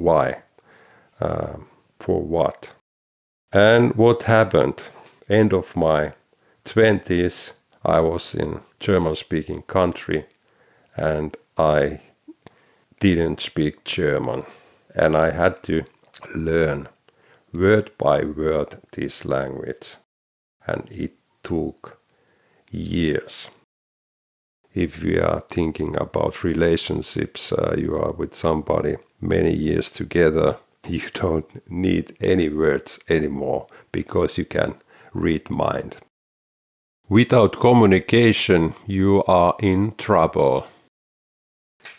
why, for what. And what happened? End of my 20s, I was in German-speaking country and I didn't speak German. And I had to learn word by word this language. And it took years. If we are thinking about relationships, you are with somebody many years together, you don't need any words anymore because you can read mind. Without communication, you are in trouble.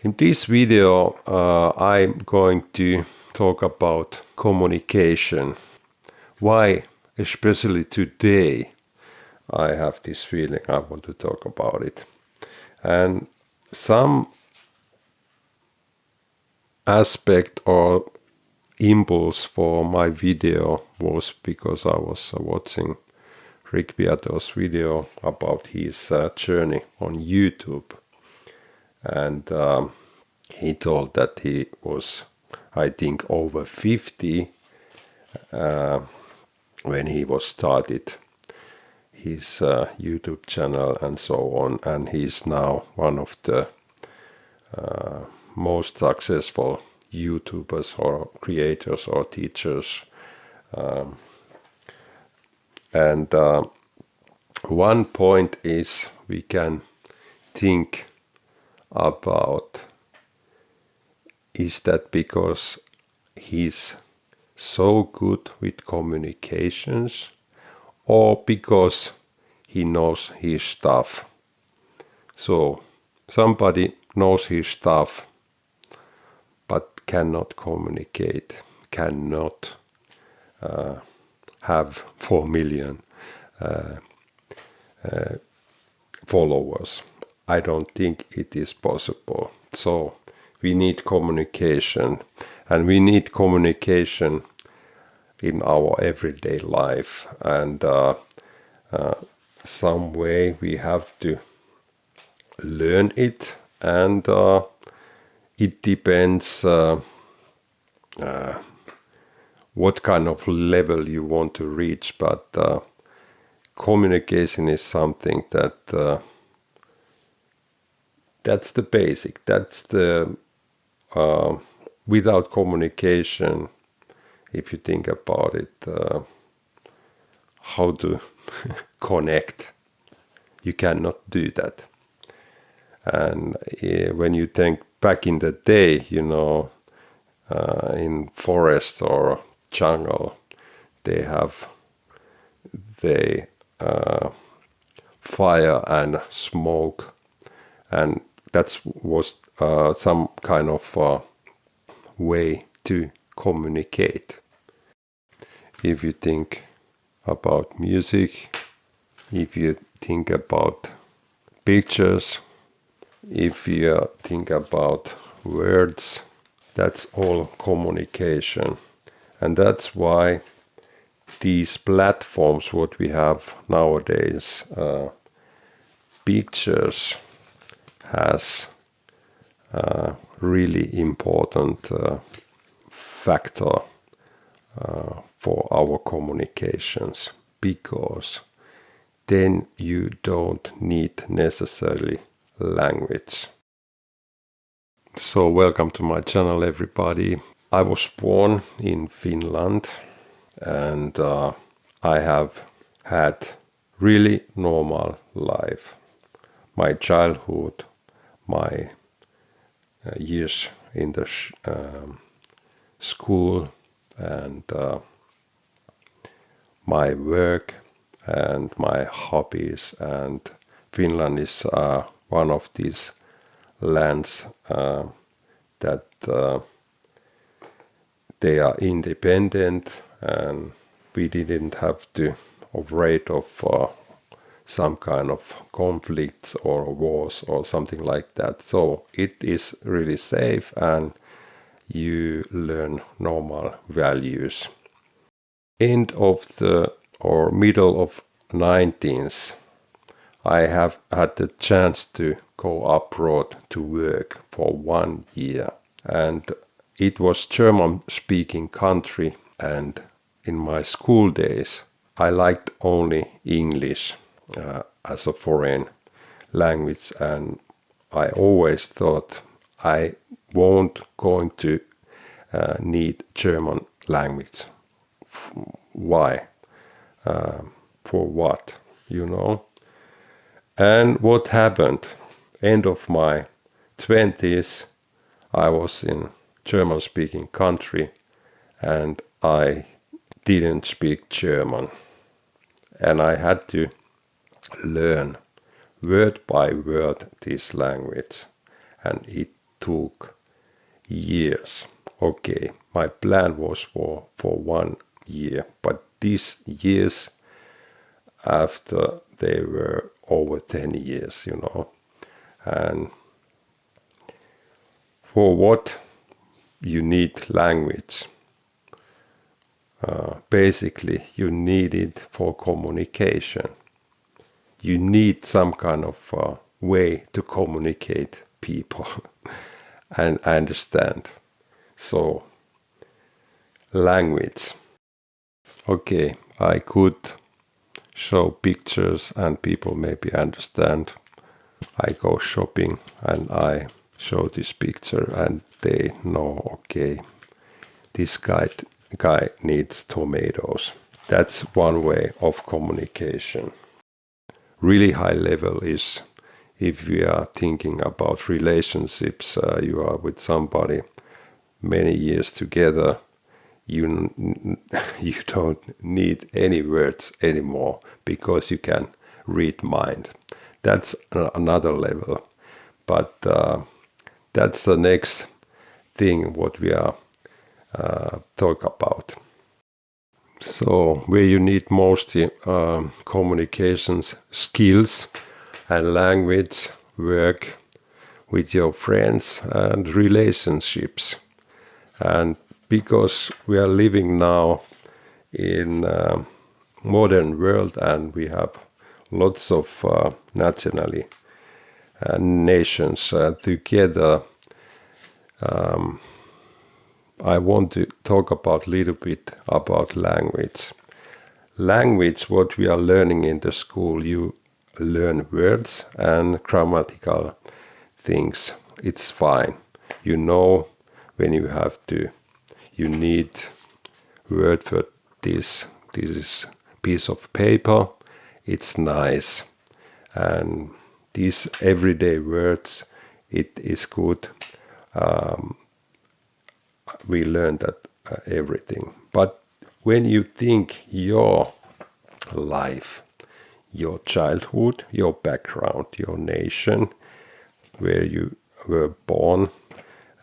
In this video, I'm going to talk about communication. Why, especially today, I have this feeling I want to talk about it. And some aspect or impulse for my video was because I was watching Rick Beato's video about his journey on YouTube. And he told that he was, I think, over 50 when he was started his YouTube channel and so on. And he's now one of the most successful YouTubers or creators or teachers. And one point is we can think about, is that because he's so good with communications or because he knows his stuff? So somebody knows his stuff but cannot communicate, cannot have 4 million followers. I don't think it is possible. So we need communication, and we need communication in our everyday life, and some way we have to learn it, and it depends what kind of level you want to reach, but communication is something that that's the basic. That's the without communication, if you think about it, how to connect, you cannot do that. And when you think back in the day, in forest or jungle, they have fire and smoke, and that was some kind of way to communicate. If you think about music, if you think about pictures, if you think about words, that's all communication. And that's why these platforms, what we have nowadays, pictures has a really important factor for our communications, because then you don't need necessarily language. So welcome to my channel, everybody. I was born in Finland, and I have had really normal life. My childhood, my years in the school, and my work and my hobbies. And Finland is one of these lands that they are independent, and we didn't have to afraid of some kind of conflicts or wars or something like that. So it is really safe, and you learn normal values. End of the or middle of 19th, I have had the chance to go abroad to work for 1 year, and it was German-speaking country, and in my school days, I liked only English as a foreign language, and I always thought I won't going to need German language. Why? For what? You know? And what happened? End of my 20s, I was in German-speaking country, and I didn't speak German. And I had to learn word by word this language, and it took years. Okay, my plan was for 1 year, but these years after they were over 10 years, you know. And for what you need language? Basically, you need it for communication. You need some kind of way to communicate people and understand. So, language. Okay, I could show pictures and people maybe understand. I go shopping and I show this picture and they know, okay, this guy needs tomatoes. That's one way of communication. Really high level is if we are thinking about relationships, you are with somebody many years together, you don't need any words anymore because you can read mind. That's another level. But that's the next thing what we are talk about. So where you need mostly communications skills and language, work with your friends and relationships. And because we are living now in modern world and we have lots of nationally nations together, I want to talk about a little bit about language. Language, what we are learning in the school, you learn words and grammatical things. It's fine. You know when you have to, you need word for this is piece of paper. It's nice. And these everyday words, it is good. We learn that everything. But when you think your life, your childhood, your background, your nation, where you were born,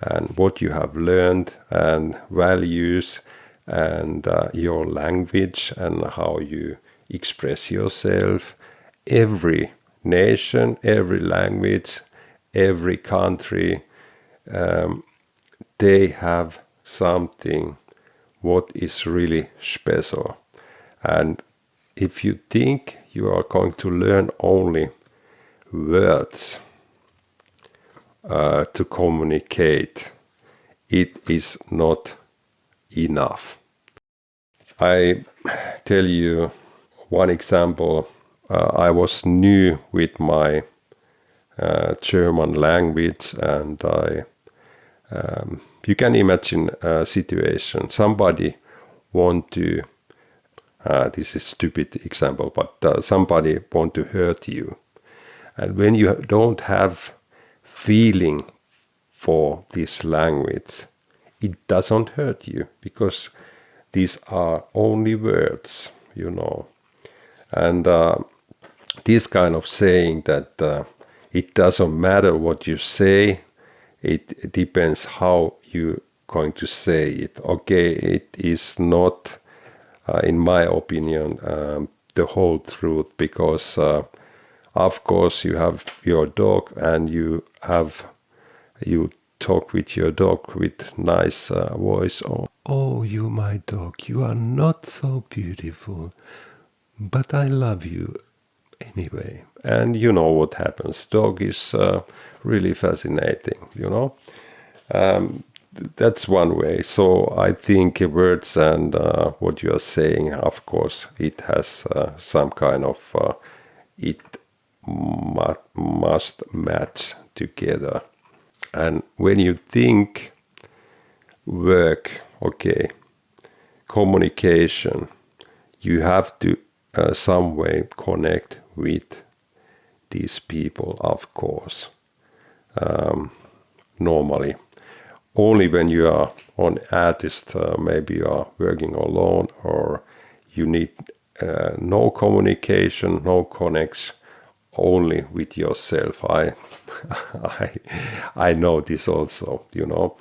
and what you have learned, and values, and your language, and how you express yourself, every nation, every language, every country, they have something what is really special. And if you think you are going to learn only words to communicate, it is not enough. I tell you one example. I was new with my German language, and you can imagine a situation. Somebody want to, this is stupid example, but somebody want to hurt you. And when you don't have feeling for this language, it doesn't hurt you because these are only words, you know. And this kind of saying that it doesn't matter what you say, it depends how you're going to say it. Okay, it is not, in my opinion, the whole truth, because of course you have your dog and you talk with your dog with nice voice. Oh, you my dog, you are not so beautiful, but I love you anyway. And you know what happens. Dog is really fascinating, you know. that's one way. So I think words and what you are saying, of course, it has some kind of it must match together. And when you think work, okay, communication, you have to some way connect with these people, of course. Normally, only when you are an artist, maybe you are working alone, or you need no communication, no connection, only with yourself. I I know this also, you know.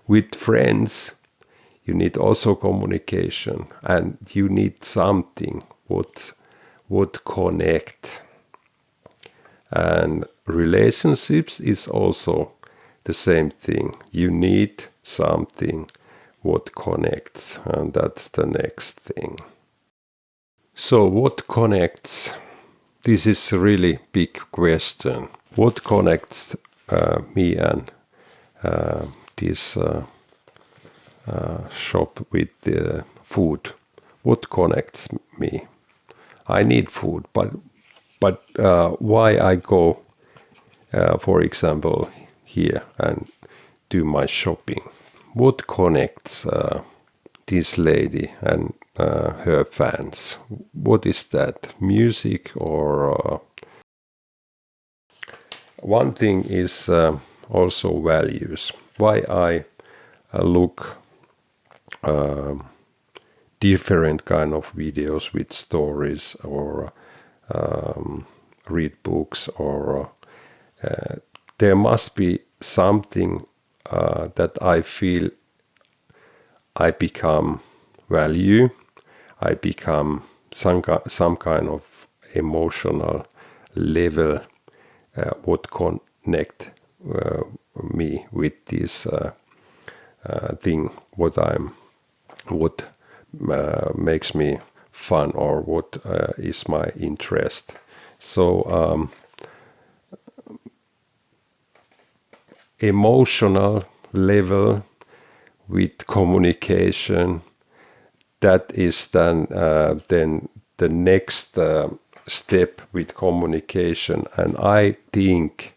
With friends, you need also communication, and you need something would connect. And relationships is also the same thing. You need something what connects, and that's the next thing. So what connects? This is a really big question. What connects me and this shop with the food? What connects me? I need food, but why I go, for example, here and do my shopping? What connects this lady and her fans? What is that? Music or one thing is also values. Why I look different kind of videos with stories or read books, or there must be something that I feel I become value, I become some kind of emotional level would connect me with this thing what makes me fun, or what is my interest. So emotional level with communication, that is then the next step with communication. And I think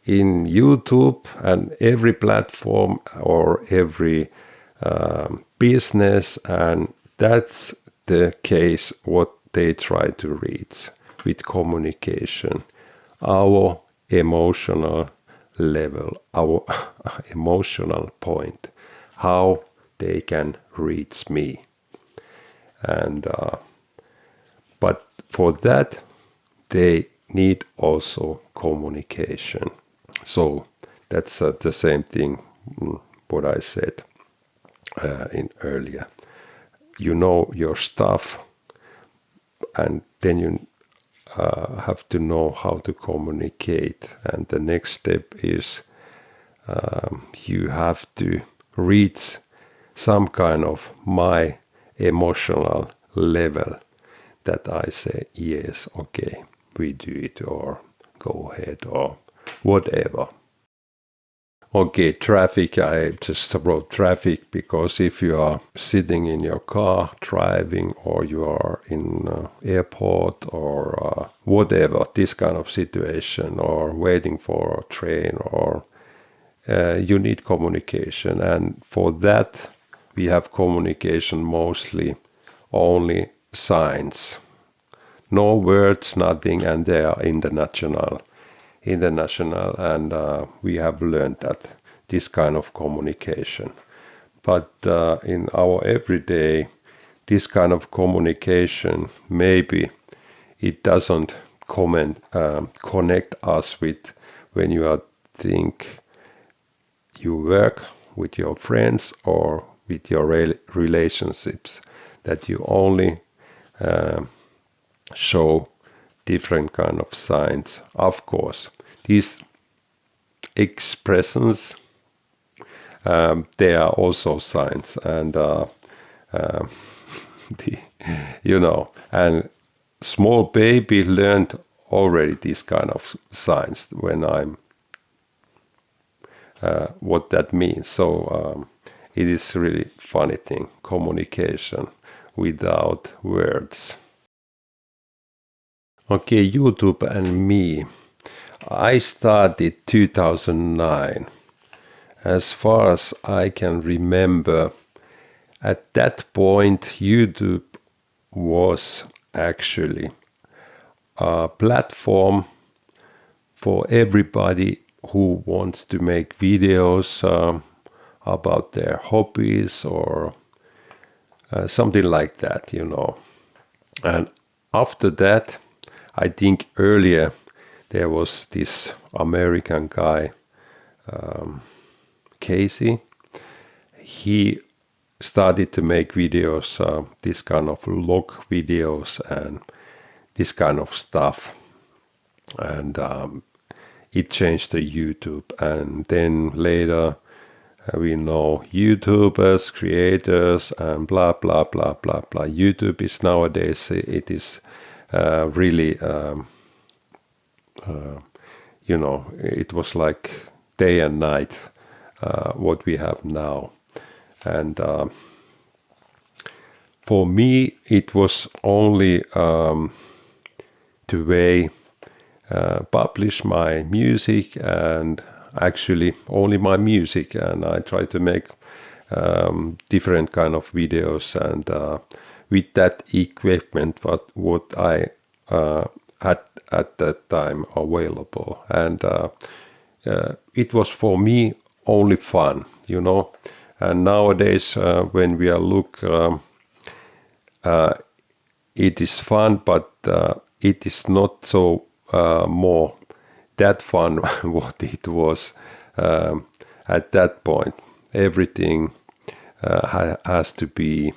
in YouTube and every platform or every business, and that's the case what they try to reach with communication, our emotional level, our emotional point, how they can reach me. And but for that they need also communication. So that's the same thing what I said in earlier. You know your stuff, and then you have to know how to communicate. And the next step is you have to reach some kind of my emotional level that I say, yes, okay, we do it, or go ahead, or whatever. Okay, traffic, I just wrote traffic because if you are sitting in your car driving, or you are in airport, or whatever, this kind of situation, or waiting for a train, or you need communication. And for that, we have communication mostly only signs. No words, nothing, and they are international, and we have learned that this kind of communication. But in our everyday, this kind of communication, maybe it doesn't connect us with when you are think you work with your friends or with your relationships, that you only show different kind of signs. Of course, these expressions, they are also signs, and and small baby learned already these kind of signs when I'm what that means. So it is really funny thing, communication without words. Okay, YouTube and me. I started 2009. As far as I can remember, at that point, YouTube was actually a platform for everybody who wants to make videos about their hobbies or something like that, you know. And after that, I think earlier there was this American guy, Casey. He started to make videos, this kind of log videos and this kind of stuff. And it changed to YouTube. And then later, we know YouTubers, creators, and blah, blah, blah, blah, blah. YouTube is nowadays, it is really, you know, it was like day and night what we have now. And for me, it was only to way publish my music, and actually only my music. And I try to make different kind of videos, and with that equipment, what I had at that time available. And it was for me only fun, you know. And nowadays, when we look, it is fun, but it is not so more that fun what it was at that point. Everything has to be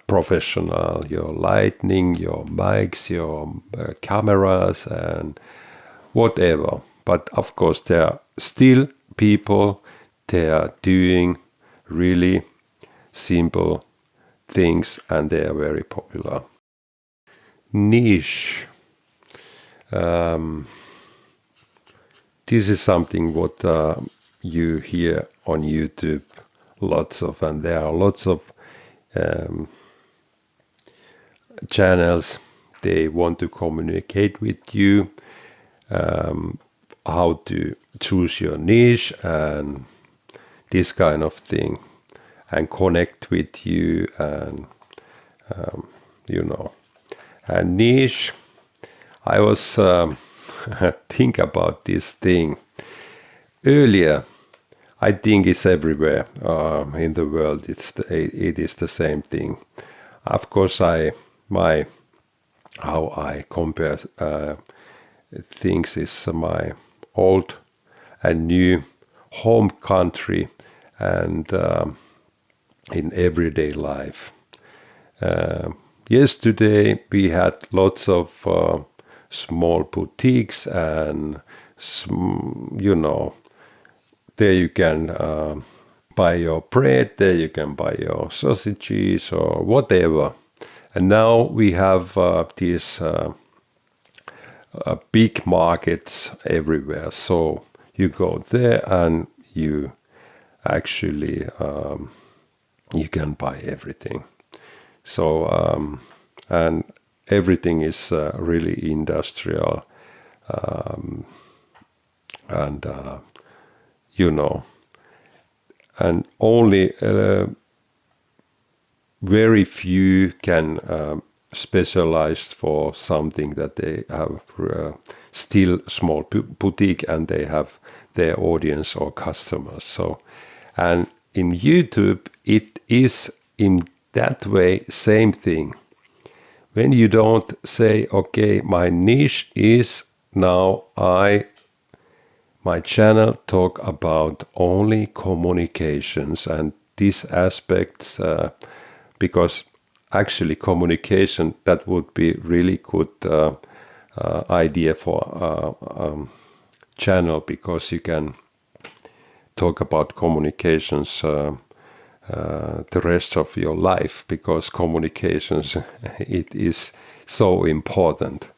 professional. Your lighting, your mics, your cameras, and whatever. But of course, there are still people. They are doing really simple things, and they are very popular. Niche. This is something what you hear on YouTube lots of, and there are lots of channels. They want to communicate with you, how to choose your niche and this kind of thing, and connect with you, and you know. And niche, I was think about this thing earlier. I think it's everywhere in the world. It is the same thing. Of course, how I compare things is my old and new home country, and in everyday life. Yesterday we had lots of small boutiques, and you know, there you can buy your bread, there you can buy your sausages or whatever. And now we have these big markets everywhere. So you go there and you actually you can buy everything. So and everything is really industrial, and you know, and only very few can specialize for something, that they have still small boutique, and they have their audience or customers. So, and in YouTube, it is in that way same thing. When you don't say, okay, my niche is now my channel talk about only communications and these aspects, because actually communication, that would be really good idea for channel, because you can talk about communications the rest of your life, because communications it is so important.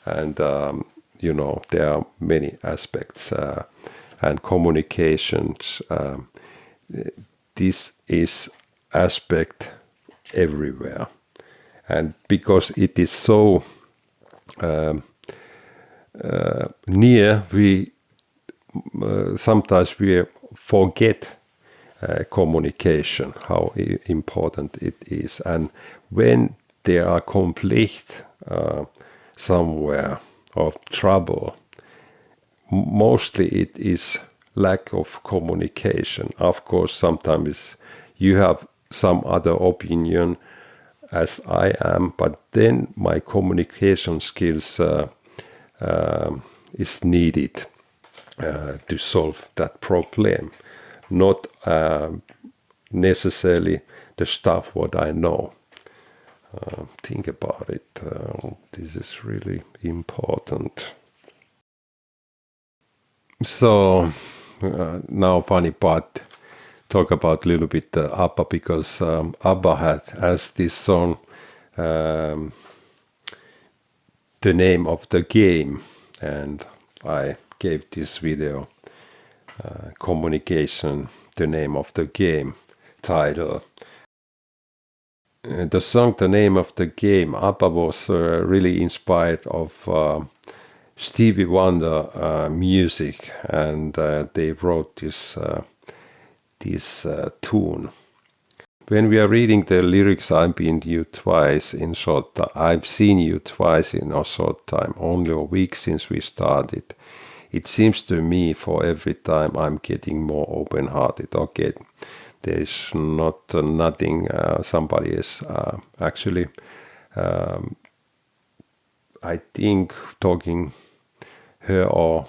And you know, there are many aspects and communications. This is aspect everywhere, and because it is so near, we sometimes we forget communication, how important it is, and when there are conflict somewhere or trouble, mostly it is lack of communication. Of course, sometimes you have some other opinion as I am, but then my communication skills is needed to solve that problem, not necessarily the stuff what I know. Think about it. This is really important. So now funny part, talk about a little bit ABBA, because ABBA has this song, the name of the game, and I gave this video communication, the name of the game title. The song, the name of the game, ABBA was really inspired of Stevie Wonder music, and they wrote this tune. When we are reading the lyrics, I've been you twice in short. I've seen you twice in a short time, only a week since we started. It seems to me for every time I'm getting more open-hearted. Okay, there is not nothing. Somebody is actually, I think, talking her or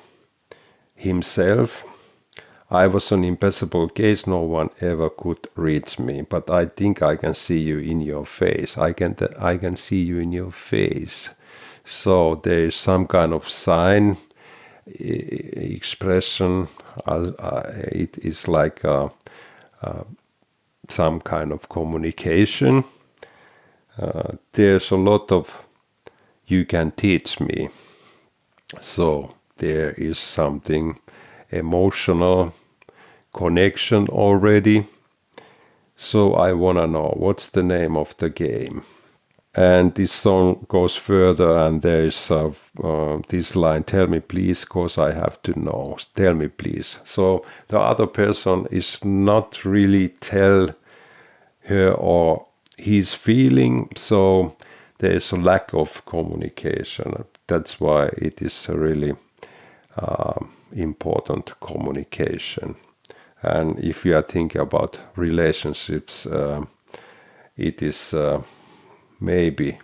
himself. I was an invisible case, no one ever could reach me, but I think I can see you in your face. I can see you in your face. So there is some kind of sign, expression. It is like some kind of communication. There's a lot of you can teach me. So there is something emotional connection already. So I want to know what's the name of the game. And this song goes further, and there is this line, tell me please, cause I have to know. Tell me please. So the other person is not really tell her or his feeling, so there is a lack of communication. That's why it is a really important communication. And if you are thinking about relationships, it is maybe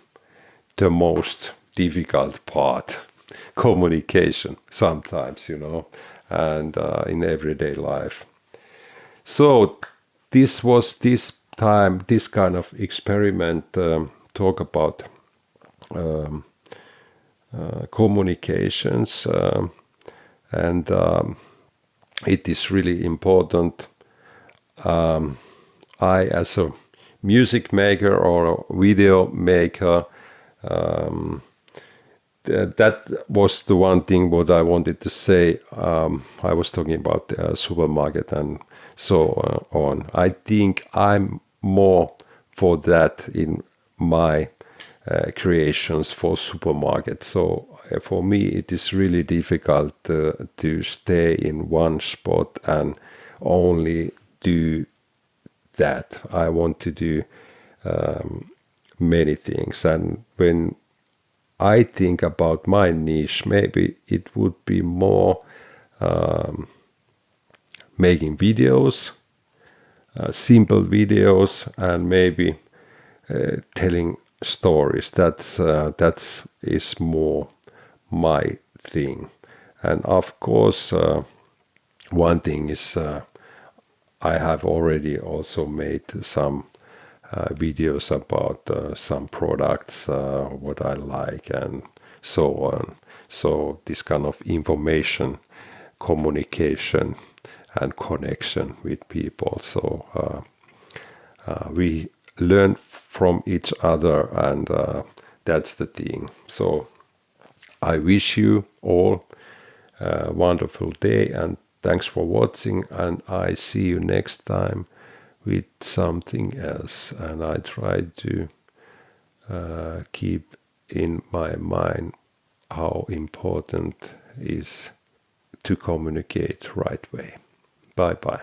the most difficult part, communication sometimes, and in everyday life. So this was this time, this kind of experiment, talk about communications, and it is really important. I, as a music maker or a video maker, that was the one thing what I wanted to say. I was talking about the supermarket and so on. I think I'm more for that in my creations for supermarket. So for me, it is really difficult to stay in one spot and only do that. I want to do many things. And when I think about my niche, maybe it would be more making videos, simple videos, and maybe telling stories. That is more my thing. And of course, one thing is I have already also made some videos about some products, what I like, and so on. So this kind of information, communication, and connection with people. So we learn from each other, and that's the thing. So I wish you all a wonderful day, and Thanks for watching, and I see you next time with something else. And I try to keep in my mind how important is to communicate right way. Bye bye.